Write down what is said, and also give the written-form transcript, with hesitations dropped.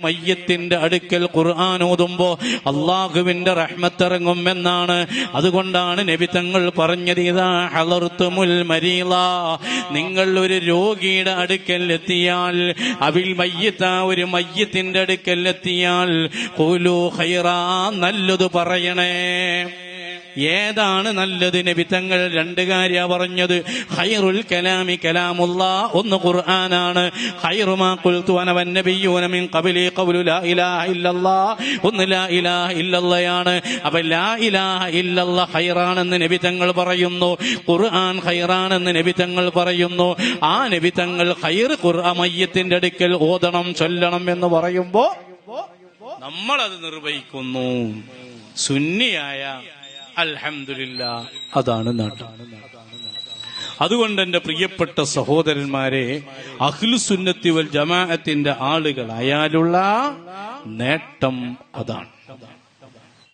മയ്യത്തിന്റെ അടുക്കൽ ഖുർആൻ ഓതുമ്പോ അള്ളാഹുവിന്റെ റഹ്മത്തിറങ്ങും എന്നാണ്. അതുകൊണ്ടാണ് നബി തങ്ങൾ പറഞ്ഞത്, ഇദാ ഹളർതുമുൽ മരീള, നിങ്ങൾ ഒരു രോഗിയുടെ അടുക്കൽ എത്തിയാൽ, അവിൽ മയ്യിത്ത, ഒരു മയ്യത്തിന്റെ അടുക്കൽ എത്തിയാൽ, ഖൂലൂ ഖൈറാ, നല്ലത് പറയണേ. ഏതാണ് നല്ലത്? നബി തങ്ങൾ രണ്ട് കാര്യ പറഞ്ഞത്. ഖൈറുൽ കലാമി കലാമുല്ലാഹ്, ഒന്ന് ഖുർആനാണ്. ഖൈറു മാ ഖുൽതു അന വന്നബിയ്യൂന മിൻ ഖബ്ലി ഖൗലു ലാ ഇലാഹ ഇല്ലല്ലാഹ്, ഒന്ന് ലാ ഇലാഹ ഇല്ലല്ലാഹയാണ്. അപ്പോൾ ലാ ഇലാഹ ഇല്ലല്ലാഹ് ഖൈറാണെന്ന് നബി തങ്ങൾ പറയുന്നു, ഖുർആൻ ഖൈറാണെന്ന് നബി തങ്ങൾ പറയുന്നു. ആ നബി തങ്ങൾ ഖൈർ ഖുർആൻ മയ്യത്തിന്റെ അടുക്കൽ ഓതണം, ചൊല്ലണം എന്ന് പറയുമ്പോ നമ്മളത് നിർവഹിക്കുന്നു. സുന്നിയായ അൽഹംദുലില്ലാഹ്, അതാണ് നാട്ടം. അതുകൊണ്ട് എന്റെ പ്രിയപ്പെട്ട സഹോദരന്മാരെ, അഹ്ലുസുന്നത്തി വൽ ജമാഅത്തിന്റെ ആളുകളായാലുള്ള നേട്ടം അതാണ്.